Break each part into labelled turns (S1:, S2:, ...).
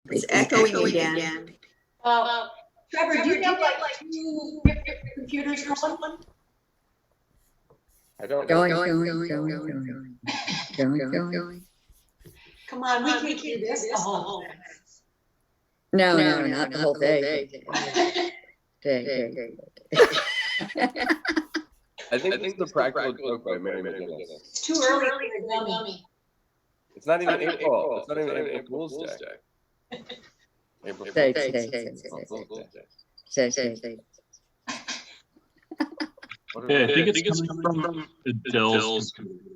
S1: It's echoing again.
S2: Trevor, do you have like two different computers going?
S3: I don't
S1: Going.
S2: Come on, we can't do this the whole time.
S1: No, not the whole day.
S3: I think this is the practical joke by Mary McGinnis.
S2: It's too early for the dummy.
S3: It's not even April. It's not even April Fool's Day. April Fool's Day.
S1: Say.
S4: Yeah, I think it's coming from Adele's computer.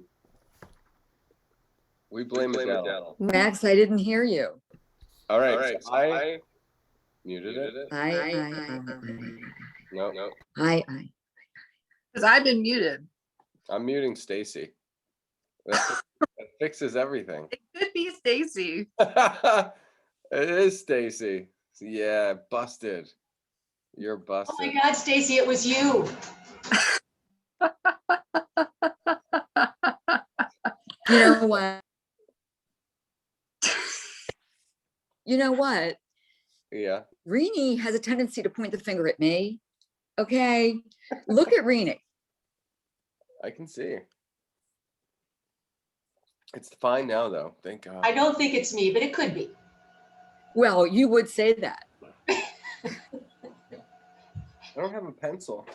S3: We blame Adele.
S1: Max, I didn't hear you.
S3: All right, so I muted it. No.
S5: Because I've been muted.
S3: I'm muting Stacy. That fixes everything.
S5: It could be Stacy.
S3: It is Stacy. Yeah, busted. You're busted.
S2: Oh my God, Stacy, it was you.
S1: You know what? You know what?
S3: Yeah.
S1: Rini has a tendency to point the finger at me. Okay, look at Rini.
S3: I can see. It's fine now, though. Thank God.
S2: I don't think it's me, but it could be.
S1: Well, you would say that.
S3: I don't have a pencil.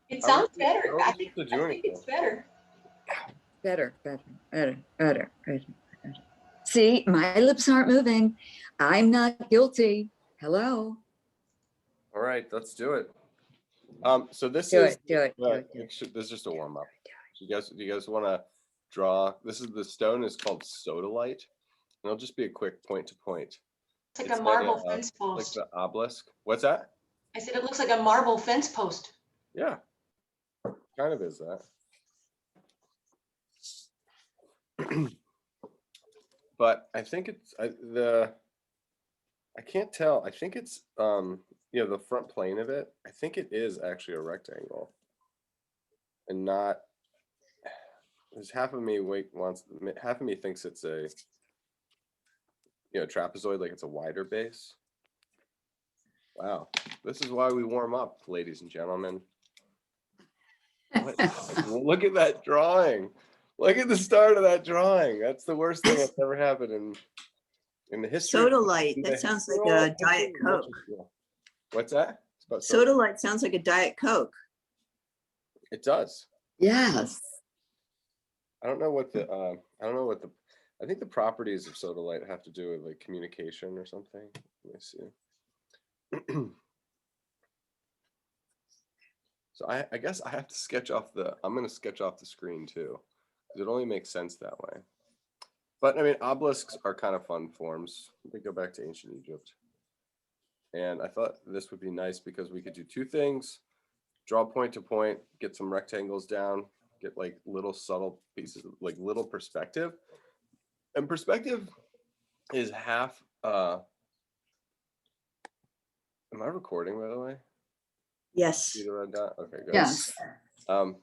S2: It sounds better. I think
S3: to do
S2: it's better.
S1: Better. See, my lips aren't moving. I'm not guilty. Hello.
S3: All right, let's do it. So this
S1: Do
S3: is
S1: it.
S3: This is just a warm up. Do you guys want to draw? This is the stone is called sodalite, and it'll just be a quick point to point.
S2: It's like a marble fence
S3: Like
S2: post.
S3: the obelisk. What's that?
S2: I said it looks like a marble fence post.
S3: Yeah, kind of is that. But I think it's I can't tell. I think it's the front plane of it. I think it is actually a rectangle, and not. There's half of me half of me thinks it's a trapezoid, like it's a wider base. Wow, this is why we warm up, ladies and gentlemen. Look at that drawing. Look at the start of that drawing. That's the worst thing that's ever happened in the history.
S6: Sodalite. That sounds like a Diet Coke.
S3: What's that?
S6: Sodalite sounds like a Diet Coke.
S3: It does.
S1: Yes.
S3: I don't know what the I think the properties of sodalite have to do with like communication or something. Let me see. So I guess I have to sketch off I'm going to sketch off the screen too, because it only makes sense that way. But I mean, obelisks are kind of fun forms. Let me go back to ancient Egypt. And I thought this would be nice because we could do two things: draw point to point, get some rectangles down, get like little subtle pieces, like little perspective. And perspective is half. Am I recording, by the way?
S6: Yes.
S3: See the red dot? Okay, good.
S1: Yes.
S3: I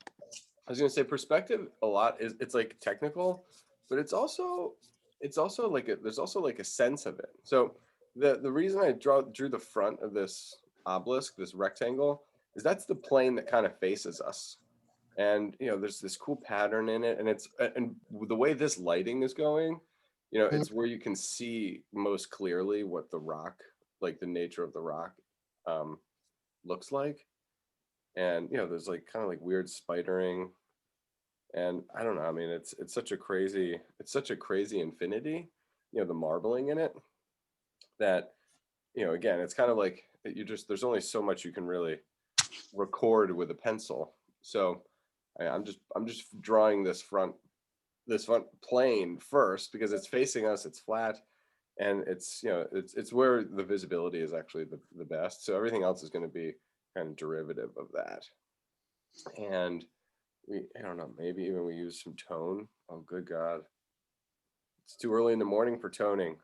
S3: was gonna say perspective a lot is it's like technical, but it's also like there's also like a sense of it. So the reason I drew the front of this obelisk, this rectangle, is that's the plane that kind of faces us. And there's this cool pattern in it, and the way this lighting is going, it's where you can see most clearly what the rock, like the nature of the rock, looks like. And there's like kind of like weird spidering, and I don't know. I mean, it's such a crazy infinity, the marbling in it, that again, it's kind of like there's only so much you can really record with a pencil. So I'm just drawing this front plane first because it's facing us, it's flat, and it's it's where the visibility is actually the best. So everything else is going to be kind of derivative of that. And I don't know, maybe even we use some tone. Oh, good God. It's too early in the morning for toning.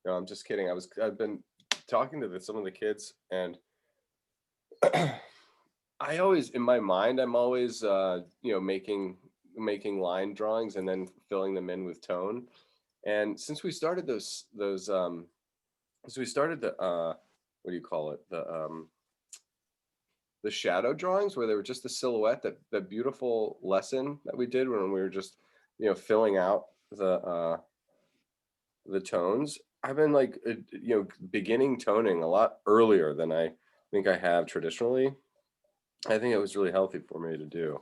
S3: No, I'm just kidding. I've been talking to some of the kids, and I always, in my mind, I'm always, making line drawings and then filling them in with tone. And since we started those So we started the what do you call it? The shadow drawings where they were just a silhouette, that beautiful lesson that we did when we were just, filling out the tones. I've been like, beginning toning a lot earlier than I think I have traditionally. I think it was really healthy for me to do,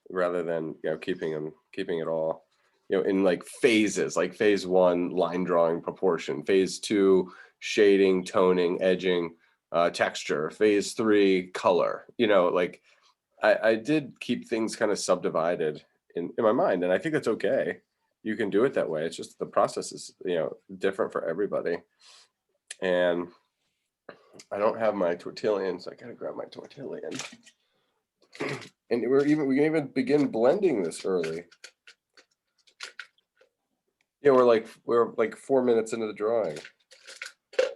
S3: rather than keeping it all in like phases, like phase 1 line drawing, proportion, phase 2 shading, toning, edging, texture, phase 3 color. Like I did keep things kind of subdivided in my mind, and I think that's okay. You can do it that way. It's just the process is different for everybody. And I don't have my tortillion, so I gotta grab my tortillion. And we can even begin blending this early. Yeah, we're like 4 minutes into the drawing.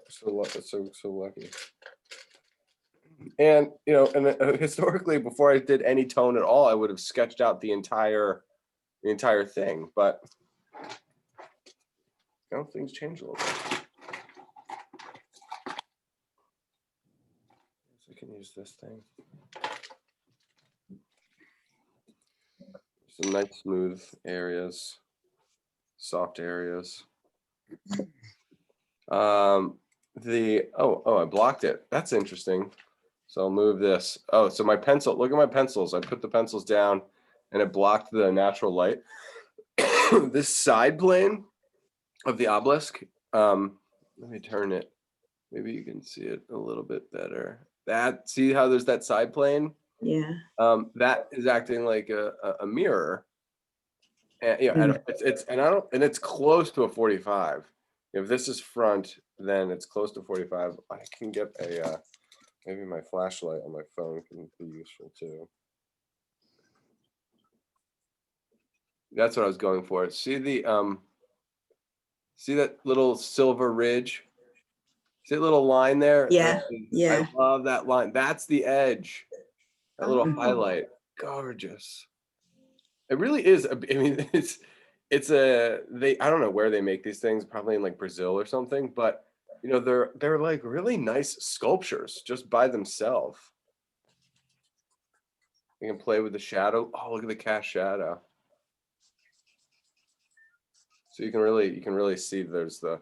S3: So lucky. And historically, before I did any tone at all, I would have sketched out the entire thing. But things change a little bit. So I can use this thing. Some nice smooth areas, soft areas. I blocked it. That's interesting. So I'll move this. Oh, so my pencil, look at my pencils. I put the pencils down and it blocked the natural light. This side plane of the obelisk, let me turn it. Maybe you can see it a little bit better. See how there's that side plane?
S6: Yeah.
S3: That is acting like a mirror. And it's close to a 45. If this is front, then it's close to 45. I can get maybe my flashlight on my phone can be useful too. That's what I was going for. See that little silver ridge? See that little line there?
S6: Yeah, yeah.
S3: I love that line. That's the edge. That little highlight. Gorgeous. It really is. I mean, I don't know where they make these things, probably in like Brazil or something, but they're like really nice sculptures just by themselves. You can play with the shadow. Oh, look at the cast shadow. So you can really see there's the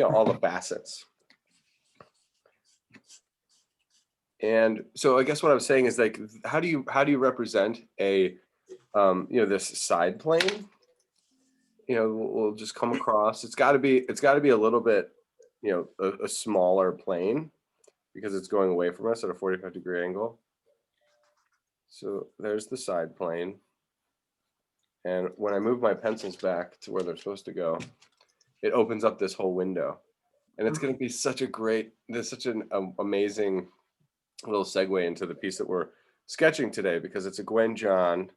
S3: all the facets. And so I guess what I was saying is like, how do you represent a this side plane? Will just come across. It's got to be a little bit, a smaller plane, because it's going away from us at a 45-degree angle. So there's the side plane. And when I move my pencils back to where they're supposed to go, it opens up this whole window. And it's going to be such an amazing little segue into the piece that we're sketching today, because it's a Gwen John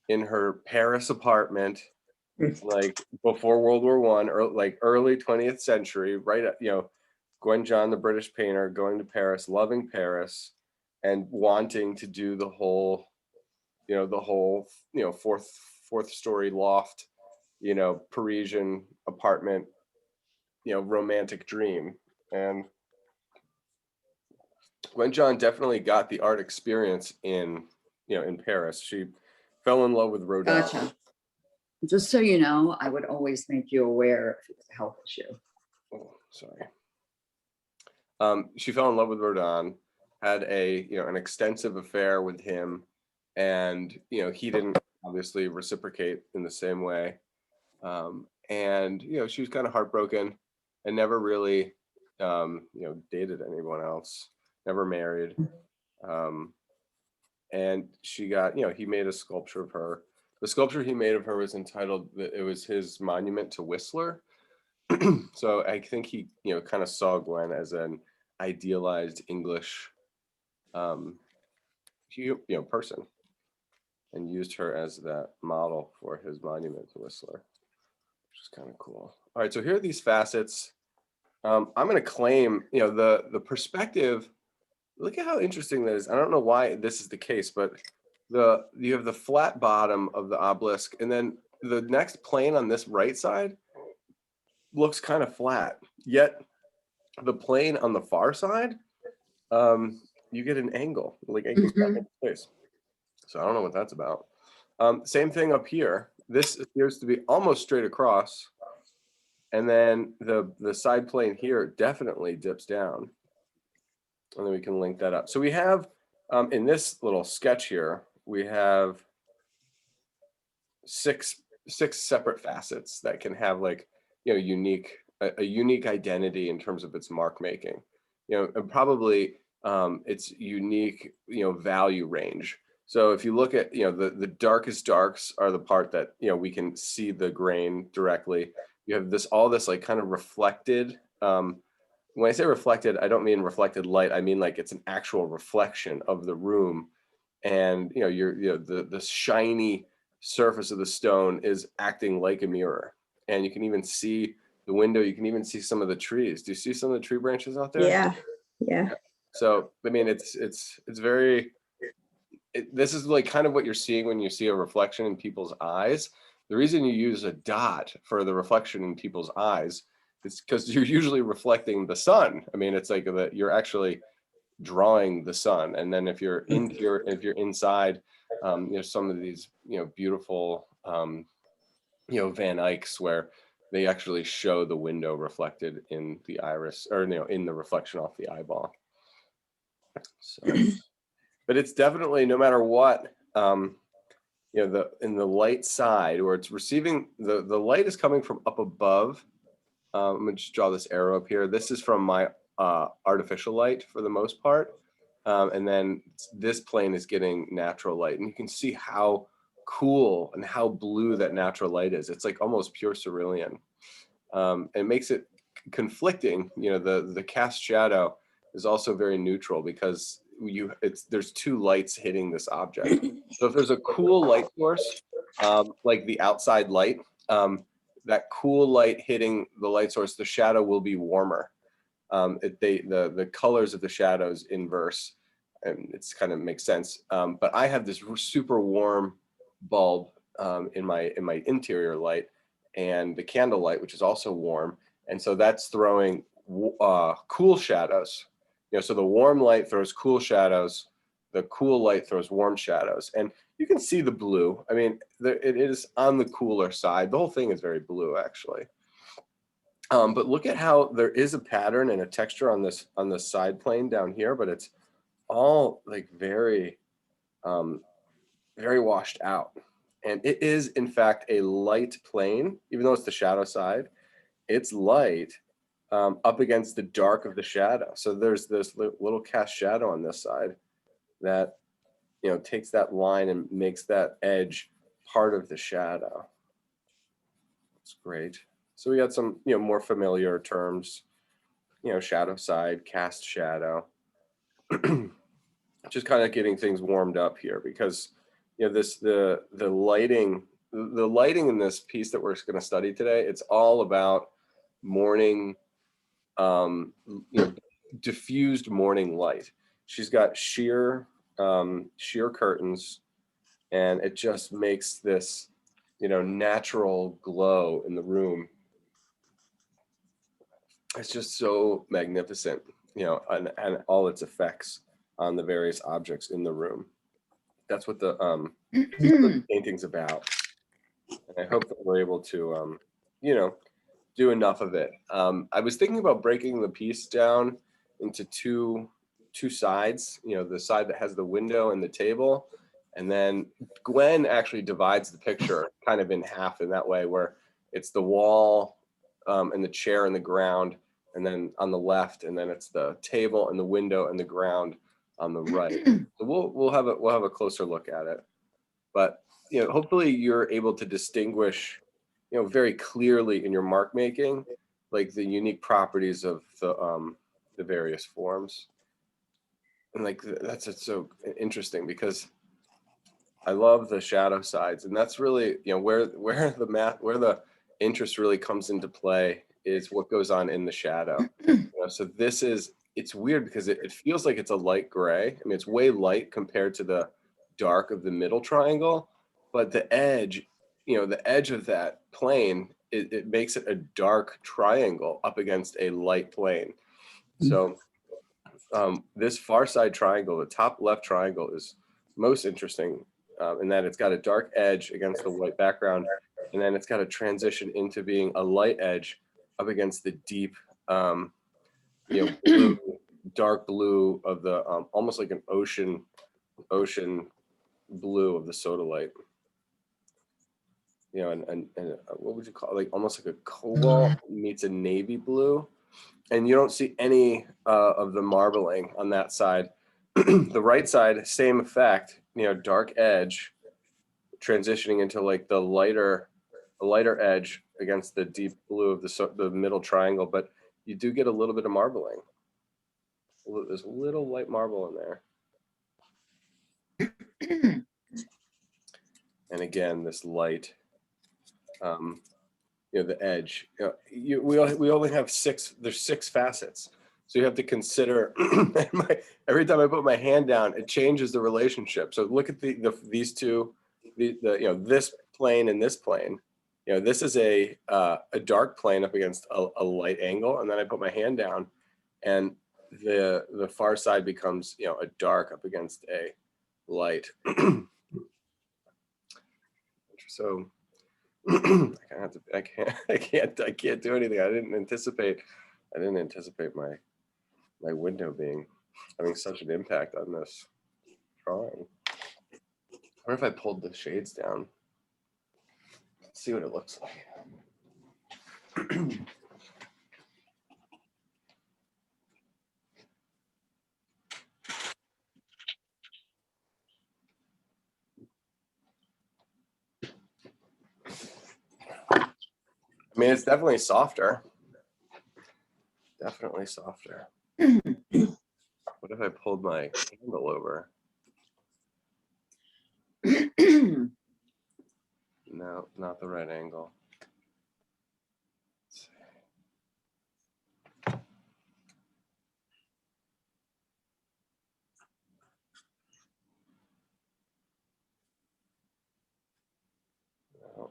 S3: in her Paris apartment, like before World War I, or like early 20th century, right? Gwen John, the British painter, going to Paris, loving Paris, and wanting to do the whole fourth story loft, Parisian apartment, romantic dream. And Gwen John definitely got the art experience in Paris. She fell in love with Rodin.
S1: Gotcha. Just so you know, I would always make you aware if it's a health issue.
S3: Oh, sorry. She fell in love with Rodin, had an extensive affair with him, and he didn't obviously reciprocate in the same way. And she was kind of heartbroken and never really dated anyone else, never married. And she got, he made a sculpture of her. The sculpture he made of her was entitled, it was his monument to Whistler. So I think he, kind of saw Gwen as an idealized English, person, and used her as that model for his monument to Whistler, which is kind of cool. All right, so here are these facets. I'm going to claim, the perspective. Look at how interesting that is. I don't know why this is the case, but you have the flat bottom of the obelisk, and then the next plane on this right side looks kind of flat, yet the plane on the far side, you get an angle, like angles back into space. So I don't know what that's about. Same thing up here. This appears to be almost straight across. And then the side plane here definitely dips down. And then we can link that up. So we have, in this little sketch here, we have six separate facets that can have like, a unique identity in terms of its mark making, and probably its unique, value range. So if you look at, the darkest darks are the part that, we can see the grain directly. You have all this like kind of reflected, when I say reflected, I don't mean reflected light. I mean like it's an actual reflection of the room, and the shiny surface of the stone is acting like a mirror, and you can even see the window. You can even see some of the trees. Do you see some of the tree branches out there?
S6: Yeah, yeah.
S3: So I mean, it's very. This is like kind of what you're seeing when you see a reflection in people's eyes. The reason you use a dot for the reflection in people's eyes is because you're usually reflecting the sun. I mean, it's like that you're actually drawing the sun, and then if you're if you're inside, some of these beautiful Van Eycks where they actually show the window reflected in the iris, or in the reflection off the eyeball. So, but it's definitely, no matter what, in the light side where it's receiving, the light is coming from up above. I'm gonna just draw this arrow up here. This is from my artificial light for the most part. And then this plane is getting natural light, and you can see how cool and how blue that natural light is. It's like almost pure cerulean. It makes it conflicting. The cast shadow is also very neutral because there's two lights hitting this object. So if there's a cool light source, like the outside light, that cool light hitting the light source, the shadow will be warmer. The colors of the shadows inverse, and it's kind of makes sense. But I have this super warm bulb in my interior light, and the candle light, which is also warm, and so that's throwing cool shadows. So the warm light throws cool shadows, the cool light throws warm shadows, and you can see the blue. I mean, it is on the cooler side. The whole thing is very blue, actually. But look at how there is a pattern and a texture on this side plane down here, but it's all like very, very washed out. And it is in fact a light plane, even though it's the shadow side. It's light up against the dark of the shadow. So there's this little cast shadow on this side that takes that line and makes that edge part of the shadow. It's great. So we got some, more familiar terms, shadow side, cast shadow. Just kind of getting things warmed up here because, the lighting in this piece that we're going to study today, it's all about morning, diffused morning light. She's got sheer curtains, and it just makes this, natural glow in the room. It's just so magnificent, and all its effects on the various objects in the room. That's what the painting's about. And I hope that we're able to, do enough of it. I was thinking about breaking the piece down into two sides, the side that has the window and the table. And then Gwen actually divides the picture kind of in half in that way, where it's the wall and the chair and the ground, and then on the left, and then it's the table and the window and the ground on the right. So we'll have a closer look at it. But hopefully you're able to distinguish, very clearly in your mark making, like the unique properties of the various forms. And like that's so interesting because I love the shadow sides, and that's really where the interest really comes into play is what goes on in the shadow. So it's weird because it feels like it's a light gray. I mean, it's way light compared to the dark of the middle triangle, but the edge of that plane, it makes it a dark triangle up against a light plane. So this far side triangle, the top left triangle, is most interesting in that it's got a dark edge against the white background, and then it's got to transition into being a light edge up against the deep, blue, dark blue of the almost like an ocean blue of the sodalite. And what would you call it? Like almost like a cobalt meets a navy blue. And you don't see any of the marbling on that side. The right side, same effect, dark edge transitioning into like the lighter edge against the deep blue of the middle triangle, but you do get a little bit of marbling. There's a little light marble in there. And again, this light, the edge, we only have there's 6 facets. So you have to consider, every time I put my hand down, it changes the relationship. So look at these two, this plane and this plane. This is a dark plane up against a light angle. And then I put my hand down and the far side becomes, a dark up against a light. So I can't do anything. I didn't anticipate my window having such an impact on this drawing. I wonder if I pulled the shades down. Let's see what it looks like. I mean, it's definitely softer. Definitely softer. What if I pulled my candle over? No, not the right angle. Let's see. No.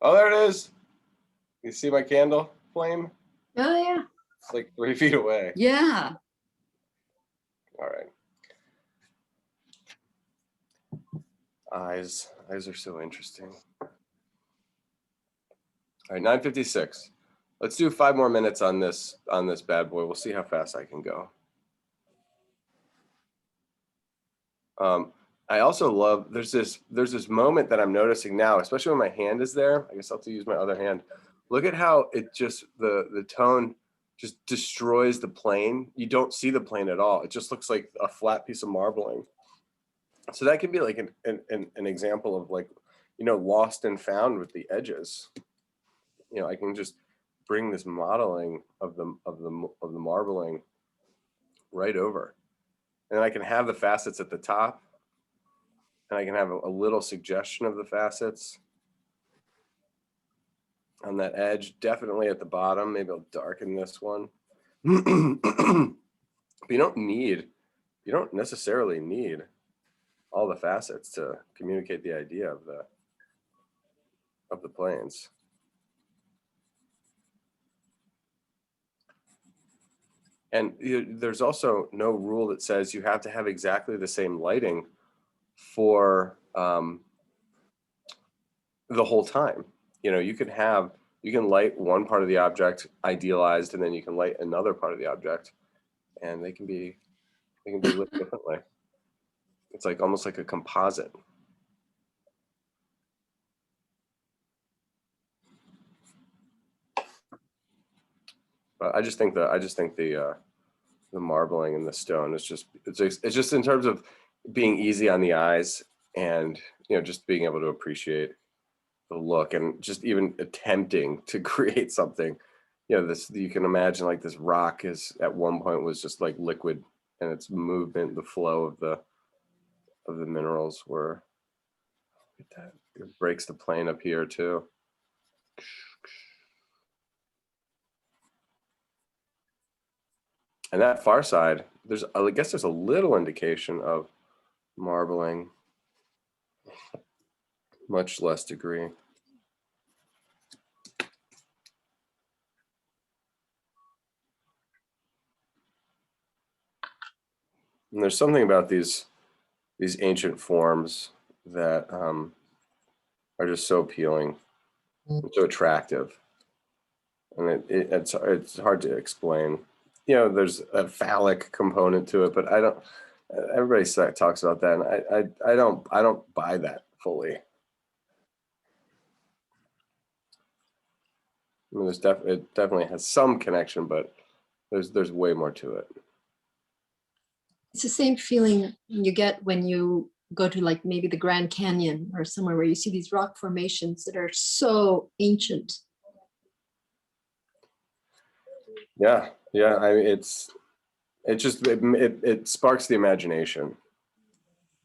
S3: Oh, there it is. You see my candle flame?
S1: Oh, yeah.
S3: It's like 3 feet away.
S1: Yeah.
S3: All right. Eyes are so interesting. All right, 9:56. Let's do 5 more minutes on this bad boy. We'll see how fast I can go. I also love, there's this moment that I'm noticing now, especially when my hand is there. I guess I'll have to use my other hand. Look at how it just, the tone just destroys the plane. You don't see the plane at all. It just looks like a flat piece of marbling. So that can be like an example of like, lost and found with the edges. I can just bring this modeling of the marbling right over. And I can have the facets at the top, and I can have a little suggestion of the facets on that edge, definitely at the bottom. Maybe I'll darken this one. But you don't necessarily need all the facets to communicate the idea of the planes. And there's also no rule that says you have to have exactly the same lighting for the whole time. You can light one part of the object idealized, and then you can light another part of the object, and they can be lit differently. It's like almost like a composite. But I just think the marbling and the stone is it's just in terms of being easy on the eyes, and just being able to appreciate the look, and just even attempting to create something. You can imagine like this rock is at one point was just like liquid, and its movement, the flow of the minerals were. Look at that. It breaks the plane up here too. And that far side, I guess there's a little indication of marbling much less degree. And there's something about these ancient forms that are just so appealing, and so attractive, and it's hard to explain. You know, there's a phallic component to it, but I don't. Everybody talks about that, and I don't buy that fully. I mean, it definitely has some connection, but there's way more to it.
S7: It's the same feeling you get when you go to like maybe the Grand Canyon or somewhere where you see these rock formations that are so ancient.
S3: Yeah, I mean, it sparks the imagination.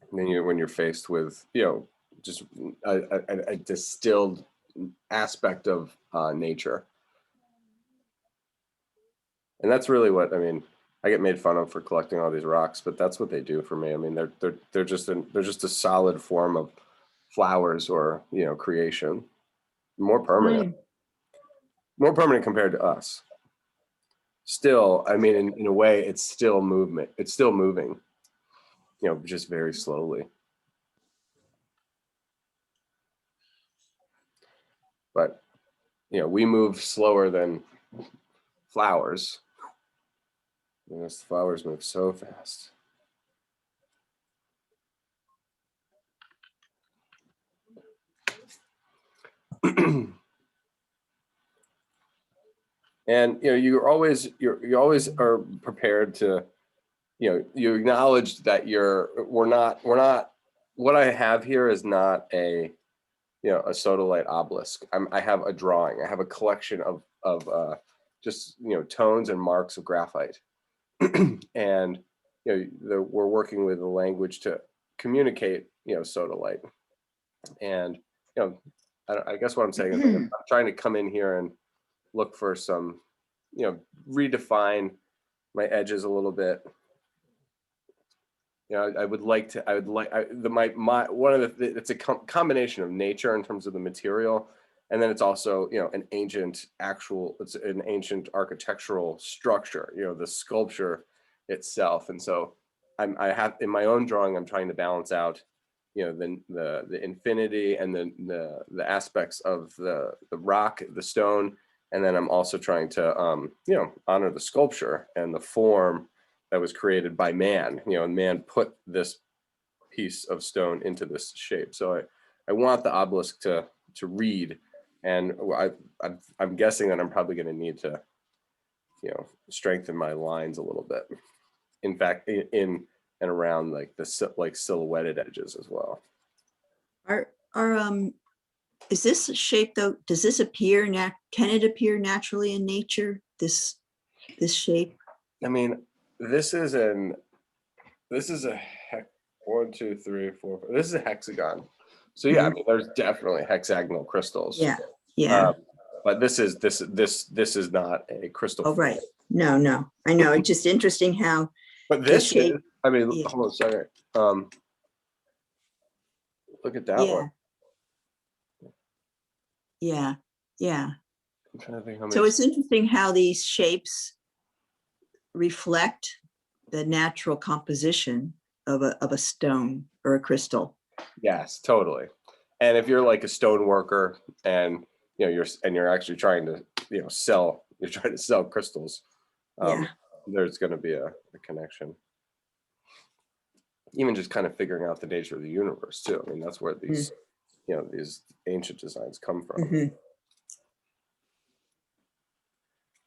S3: When you're faced with, you know, just a distilled aspect of nature, and that's really what I mean. I get made fun of for collecting all these rocks, but that's what they do for me. I mean, they're just a solid form of flowers or, you know, creation, more permanent, compared to us. Still, I mean, in a way, it's still movement. It's still moving, you know, just very slowly. But, you know, we move slower than flowers. Yes, flowers move so fast. And you know, you always are prepared to, you know, you acknowledge that we're not what I have here is not a, you know, a sodalite obelisk. I have a drawing. I have a collection of just, you know, tones and marks of graphite. And you know, we're working with a language to communicate, you know, sodalite. And you know, I guess what I'm saying is, like, I'm trying to come in here and look for some, you know, redefine my edges a little bit. You know, one of the, it's a combination of nature in terms of the material, and then it's also, you know, it's an ancient architectural structure, you know, the sculpture itself. And so I have, in my own drawing, I'm trying to balance out, you know, the infinity and the aspects of the rock, the stone, and then I'm also trying to you know, honor the sculpture and the form that was created by man, you know, and man put this piece of stone into this shape. So I want the obelisk to read, and I'm guessing that I'm probably going to need to, you know, strengthen my lines a little bit. In fact, in and around like the silhouetted edges as well.
S6: Is this shape though? Does this appear can it appear naturally in nature? This shape?
S3: I mean, this is a 1, 2, 3, 4. This is a hexagon. So yeah, I mean, there's definitely hexagonal crystals.
S6: Yeah.
S3: But this is not a crystal.
S6: Oh, right. No. I know. It's just interesting how.
S3: But this
S6: shape,
S3: is, I mean,
S6: yeah.
S3: hold on a second. Look at that one.
S6: Yeah.
S3: I'm trying to think how many.
S6: So it's interesting how these shapes reflect the natural composition of a stone or a crystal.
S3: Yes, totally. And if you're like a stone worker and, you know, you're actually trying to, you know, sell crystals, there's going to be a connection. Even just kind of figuring out the nature of the universe too. I mean, that's where these, you know, these ancient designs come from.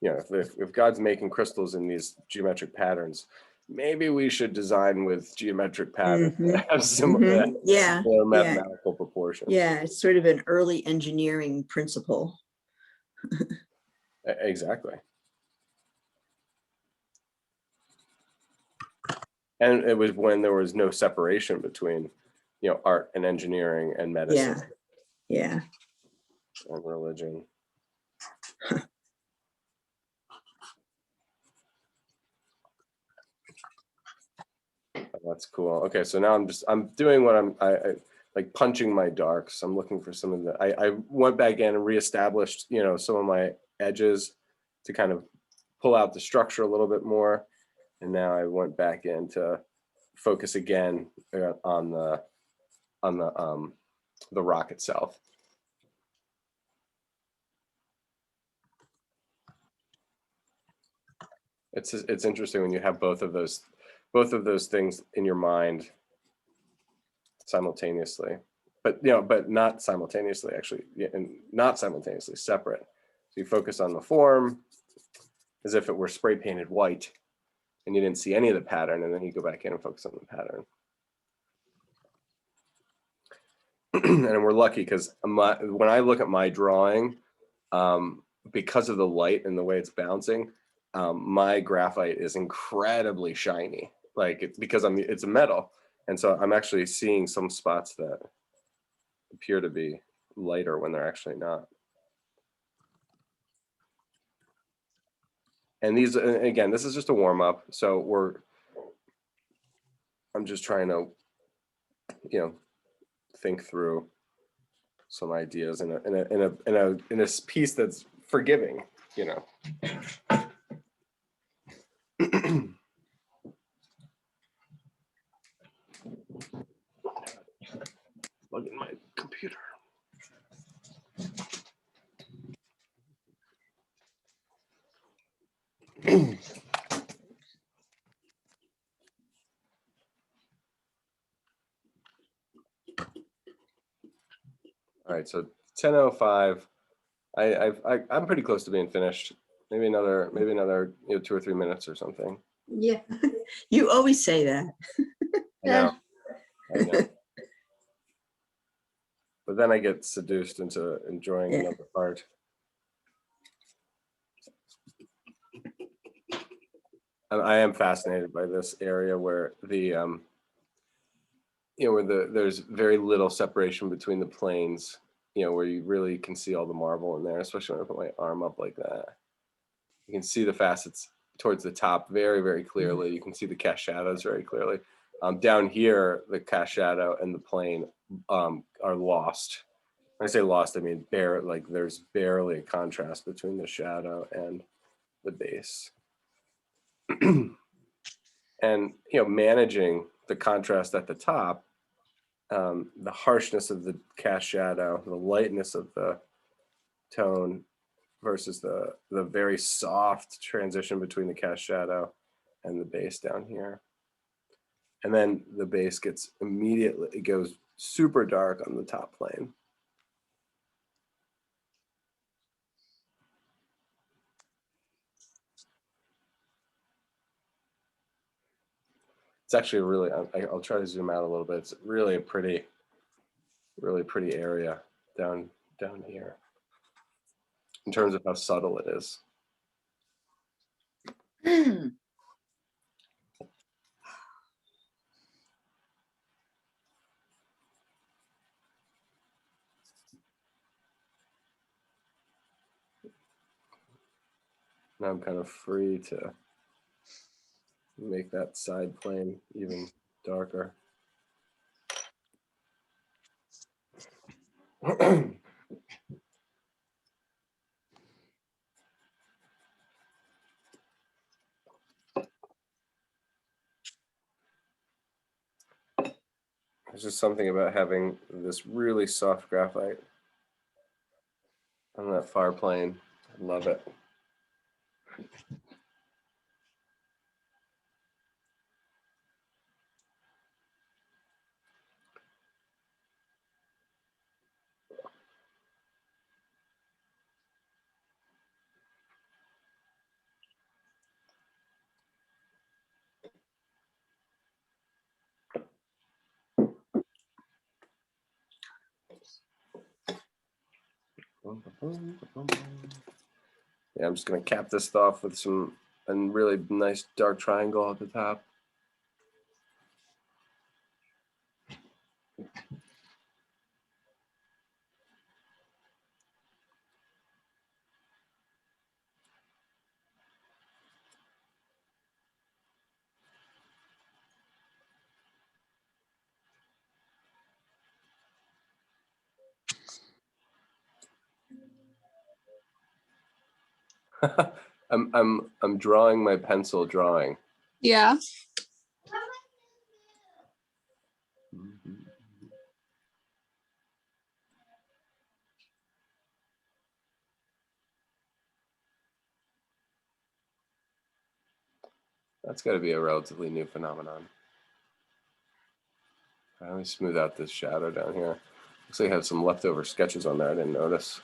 S3: You know, if God's making crystals in these geometric patterns, maybe we should design with geometric patterns that have similar mathematical proportions.
S6: Yeah, it's sort of an early engineering principle.
S3: Exactly. And it was when there was no separation between, you know, art and engineering and medicine.
S6: Yeah.
S3: And religion. That's cool. Okay, so now I'm doing what like punching my darks. I'm looking for some of the, I went back in and reestablished, you know, some of my edges to kind of pull out the structure a little bit more. And now I went back in to focus again on the rock itself. It's interesting when you have both of those things in your mind simultaneously, but you know, but not simultaneously actually, and not simultaneously, separate. So you focus on the form as if it were spray painted white and you didn't see any of the pattern, and then you go back in and focus on the pattern. And we're lucky because when I look at my drawing, because of the light and the way it's bouncing, my graphite is incredibly shiny, like because it's a metal. And so I'm actually seeing some spots that appear to be lighter when they're actually not. And these, again, this is just a warm up. So I'm just trying to, you know, think through some ideas in a piece that's forgiving, you know. Plug in my computer. All right, so 10:05. I'm pretty close to being finished. Maybe another you know, 2 or 3 minutes or something.
S6: Yeah, you always say that.
S3: I know. I know. But then I get seduced into enjoying another part. And I am fascinated by this area where the you know, where there's very little separation between the planes, you know, where you really can see all the marble in there, especially when I put my arm up like that. You can see the facets towards the top very, very clearly. You can see the cast shadows very clearly. Down here, the cast shadow and the plane are lost. When I say lost, I mean there's barely a contrast between the shadow and the base. And you know, managing the contrast at the top, the harshness of the cast shadow, the lightness of the tone versus the very soft transition between the cast shadow and the base down here. And then the base gets immediately, it goes super dark on the top plane. It's actually really, I'll try to zoom out a little bit. It's really a pretty area down here in terms of how subtle it is. Now I'm kind of free to make that side plane even darker. There's just something about having this really soft graphite on that far plane. I love it. Yeah, I'm just gonna cap this off with a really nice dark triangle at the top. I'm drawing my pencil drawing.
S5: Yeah.
S3: That's got to be a relatively new phenomenon. Let me smooth out this shadow down here. Looks like I have some leftover sketches on there. I didn't notice.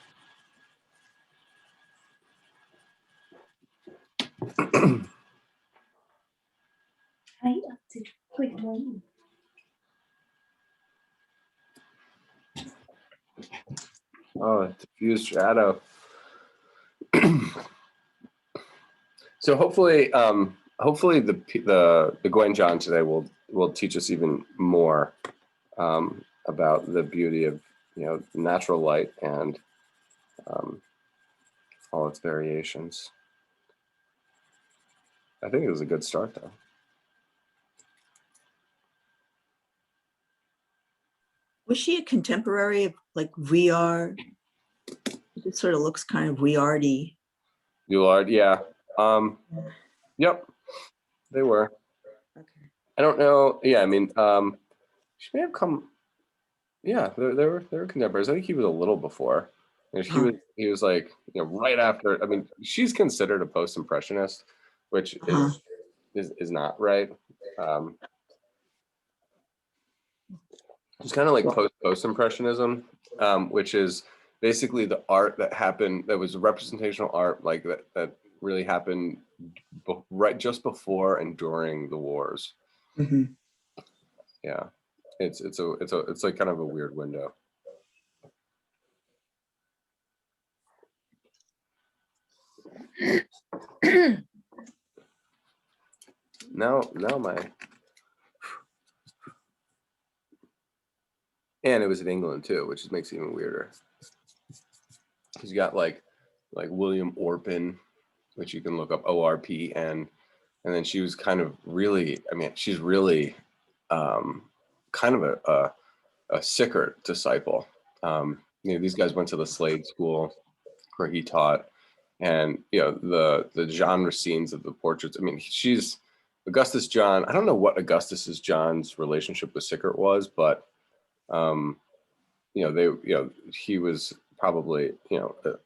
S3: Oh, diffused shadow. So hopefully, hopefully the Gwen John today will teach us even more about the beauty of natural light and all its variations. I think it was a good start though.
S6: Was she a contemporary of like VR? It sort of looks kind of VR-y.
S3: Ulard, yeah. Yep, they were.
S6: Okay.
S3: I don't know. Yeah, I mean, she may have come. Yeah, they were contemporaries. I think he was a little before. He was like right after. I mean, she's considered a post-impressionist, which is not right. It's kind of like post-impressionism, which is basically the art that happened, that was representational art, like that really happened right just before and during the wars.
S6: Mhm.
S3: Yeah, it's like kind of a weird window. Now and it was in England too, which makes it even weirder. Because you got like William Orpin, which you can look up, ORPN, and then she was kind of really, I mean, she's really kind of a Sickert disciple. These guys went to the Slade School where he taught, and the genre scenes of the portraits. I mean, she's Augustus John. I don't know what Augustus John's relationship with Sickert was, but he was probably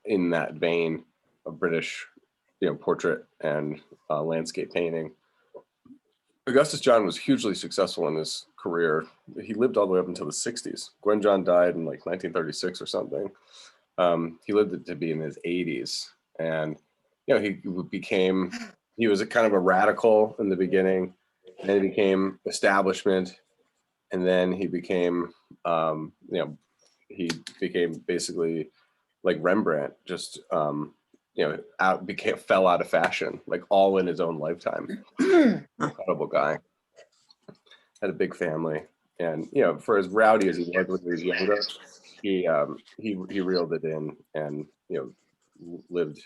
S3: in that vein of British portrait and landscape painting. Augustus John was hugely successful in his career. He lived all the way up until the 60s. Gwen John died in like 1936 or something. He lived to be in his 80s, and he was a kind of a radical in the beginning, and then he became establishment, and then he became basically like Rembrandt, just fell out of fashion, like all in his own lifetime. Incredible guy. Had a big family, and for as rowdy as he was when he was younger, he reeled it in, and lived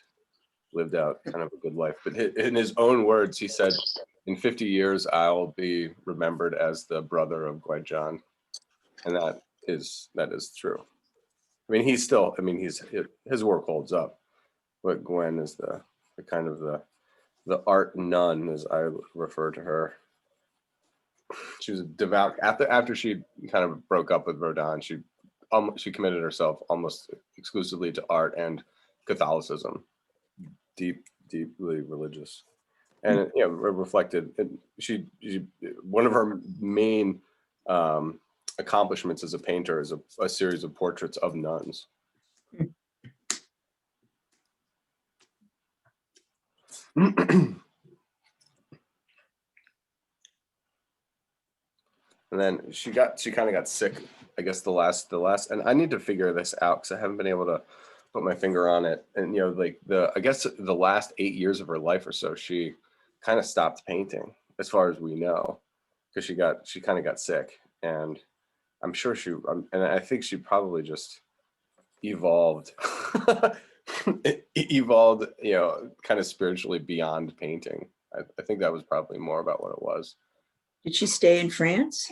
S3: out kind of a good life. But in his own words, he said, "In 50 years, I'll be remembered as the brother of Gwen John," and that is true. I mean, his work holds up, but Gwen is the kind of the art nun, as I refer to her. She was a devout. After she kind of broke up with Rodin, she committed herself almost exclusively to art and Catholicism. Deeply religious, and reflected. One of her main accomplishments as a painter is a series of portraits of nuns. And then she kind of got sick, I guess the last, and I need to figure this out because I haven't been able to put my finger on it. And I guess the last 8 years of her life or so, she kind of stopped painting, as far as we know, because she kind of got sick, and I'm sure and I think she probably just evolved, kind of spiritually beyond painting. I think that was probably more about what it was.
S6: Did she stay in France?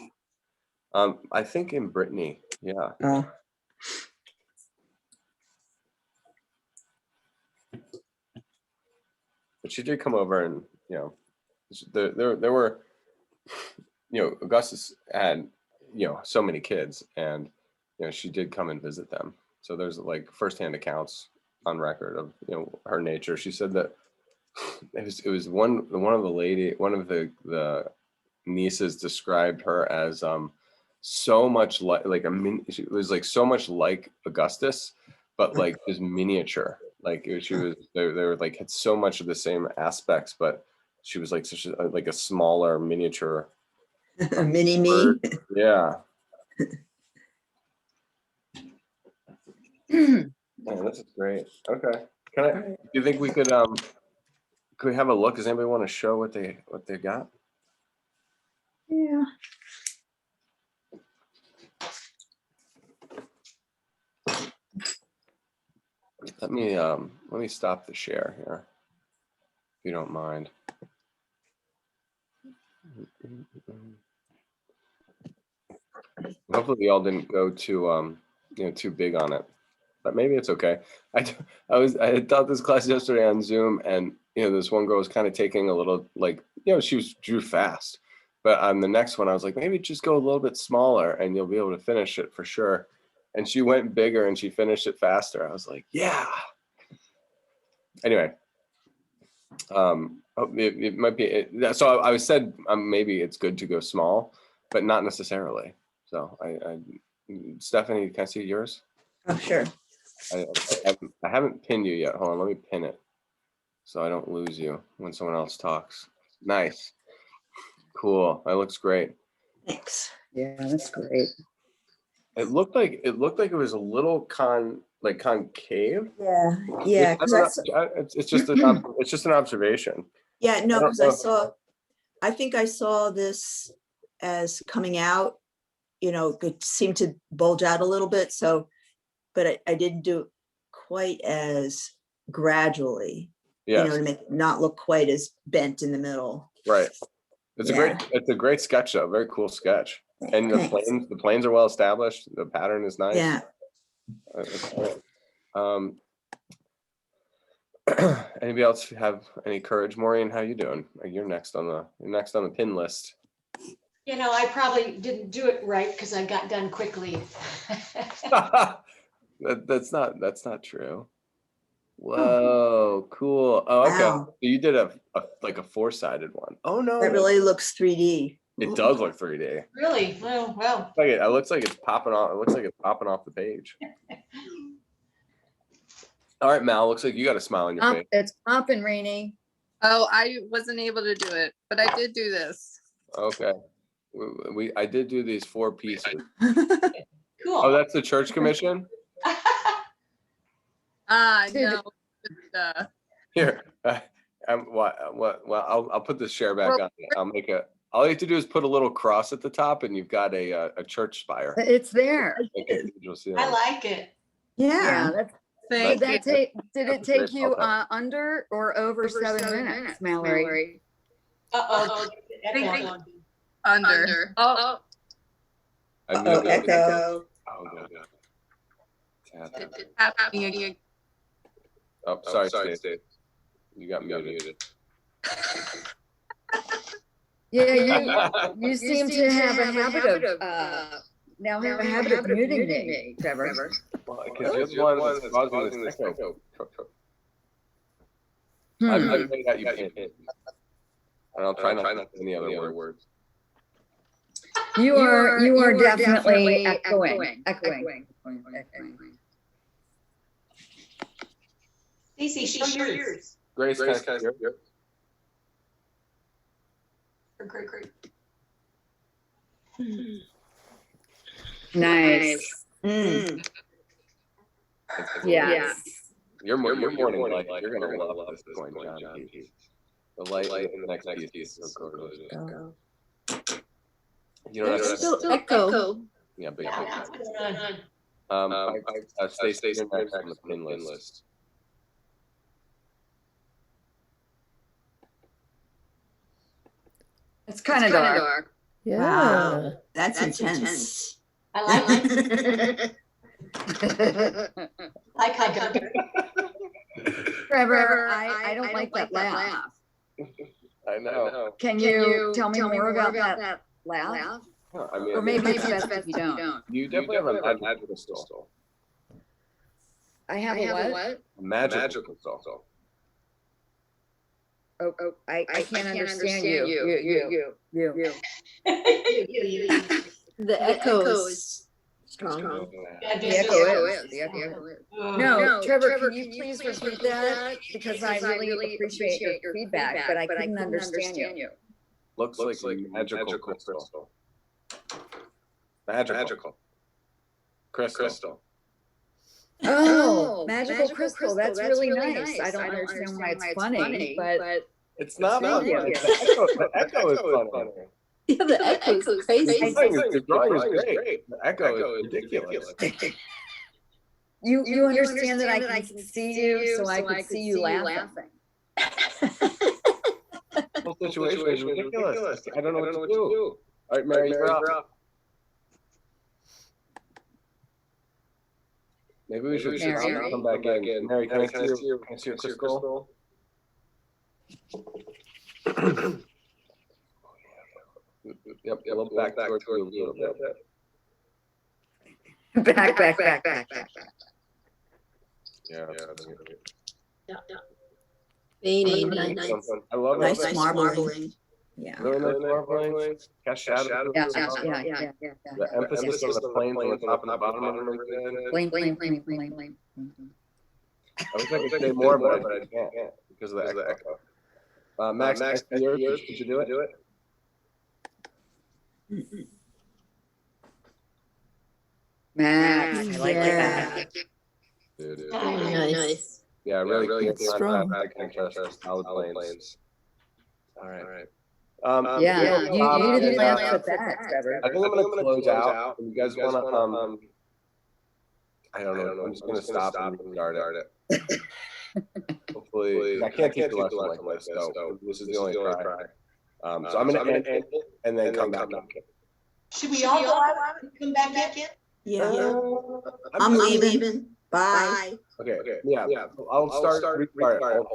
S3: I think in Brittany, yeah. but she did come over, and there were, Augustus had so many kids, and she did come and visit them. So there's like firsthand accounts on record of her nature. She said that it was one of the nieces described her as so much she was like so much like Augustus, but like just miniature. Like she was they were like had so much of the same aspects, but she was like such a smaller miniature
S6: Mini me.
S3: bird. Yeah. Man, this is great. Okay. Do you think we could we have a look? Does anybody want to show what they got?
S1: Yeah.
S3: Let me stop the share here, if you don't mind. Hopefully we all didn't go too too big on it, but maybe it's okay. I had taught this class yesterday on Zoom, and this one girl was kind of taking a little she drew fast, but on the next one I was like, maybe just go a little bit smaller and you'll be able to finish it for sure. And she went bigger and she finished it faster. I was like, yeah. Anyway, it might be so I said maybe it's good to go small, but not necessarily. So Stephanie, can I see yours?
S6: Oh, sure.
S3: I haven't pinned you yet. Hold on, let me pin it so I don't lose you when someone else talks. Nice. Cool. That looks great.
S6: Thanks.
S1: Yeah, that's great.
S3: It looked like it was a little concave.
S6: Yeah.
S3: It's just an observation.
S6: Yeah, no,
S3: I don't
S6: because
S3: know.
S6: I think I saw this as coming out, it seemed to bulge out a little bit. So, but I didn't do it quite as gradually,
S3: Yes.
S6: to make it not look quite as bent in the middle.
S3: Right. It's
S6: Yeah.
S3: a great sketch though. Very cool sketch. And
S6: Thanks.
S3: the planes are well established. The pattern is nice.
S6: Yeah.
S3: That's great. Anybody else have any courage? Maureen, how you doing? You're next on the pin list.
S2: I probably didn't do it right because I got done quickly.
S3: That's not true. Whoa, cool. Oh, okay.
S6: Wow.
S3: So you did a 4-sided one. Oh no.
S6: That really looks 3D.
S3: It does look 3D.
S2: Really? Well.
S3: It looks like it's popping off. It looks like it's popping off the page. All right, Mal. Looks like you got a smile on your face.
S1: It's popping, Rainy.
S5: Oh, I wasn't able to do it, but I did do this.
S3: Okay. I did do these 4 pieces.
S2: Cool.
S3: Oh, that's the church commission.
S5: No.
S3: Here. Well, I'll put the share back on. I'll make all you have to do is put a little cross at the top, and you've got a church spire.
S1: It's there.
S3: Like a cathedral ceiling.
S2: I like it.
S6: Yeah.
S1: Did
S5: Thank you.
S1: it
S3: That's
S1: take
S3: great
S1: you
S3: photo.
S1: under or over 7 minutes, Mallory?
S2: Uh-oh.
S5: Under. Oh,
S3: I knew it.
S6: Echo.
S3: Oh, God. Tap.
S5: it's happening again.
S3: Oh, sorry, Steve. You got muted.
S1: Yeah, you seem to have a habit of muting me, Trevor.
S3: Well, because you're the one that's causing this echo. I've got you pinned. And I'll try not to say any other words.
S1: You are definitely echoing.
S2: Stacey, show yours.
S3: Grace, can I hear you?
S2: Great.
S1: Nice.
S6: Mm.
S1: Yes.
S3: Your morning light, you're gonna love this going down. The light in the next piece is so gorgeous. You know,
S7: It's
S3: that's,
S7: still echo.
S3: yeah, big.
S2: Yeah, that's what's going on.
S3: Stay next on the pin list.
S1: It's kind of dark.
S6: Wow. That's intense.
S2: I like it. Like how
S1: Trevor, I don't like that laugh.
S3: I know.
S1: Can you tell me more about that laugh?
S3: I mean,
S1: Or maybe it's best if you don't.
S3: you definitely have a magical crystal.
S1: I have a what?
S3: A magical crystal.
S1: Oh, I can't understand you.
S7: The echo is strong.
S1: The echo is. No, Trevor, can you please repeat that? Because I really appreciate your feedback, but I couldn't understand you.
S3: Looks like a magical crystal. Magical. Crystal.
S1: Oh, magical crystal. That's really nice. I don't understand why it's funny, but
S3: It's not funny.
S1: Thank
S3: It's the echo is funny.
S7: Yeah, the echo is crazy.
S3: The drawing is great. The echo is ridiculous.
S1: you understand that I can see you, so I could see you laughing.
S3: The whole situation is ridiculous. I don't know what to do. All right, Mary, you're up. Maybe we should
S1: Mary.
S3: come back in. Mary, can I see your crystal? Yep, a little back towards you a little bit.
S1: Back.
S3: Yeah.
S7: Fading.
S3: I love
S6: Nice
S3: it.
S6: marbling. Yeah.
S3: Really nice marbling. Cast shadow.
S1: Yeah.
S3: The emphasis on the planes on the top and the bottom of them are good.
S1: Blame.
S3: I wish I could say more, but I can't because of the echo. Max, could you do it?
S1: Max, I like
S6: Yeah.
S1: that.
S7: Nice.
S3: Yeah, really
S6: It's strong.
S3: solid planes. All right.
S1: Yeah, you didn't
S3: yeah,
S1: laugh at that, Trevor.
S3: I think I'm gonna close out. And you guys wanna I don't know. I'm just gonna stop and restart it. Hopefully, I can't teach a lesson like this. So this is the only try. So I'm gonna end it and then come back.
S2: Should we all go out and come back in?
S6: Yeah. I'm leaving. Bye.
S3: Okay. Yeah. I'll start. Restart.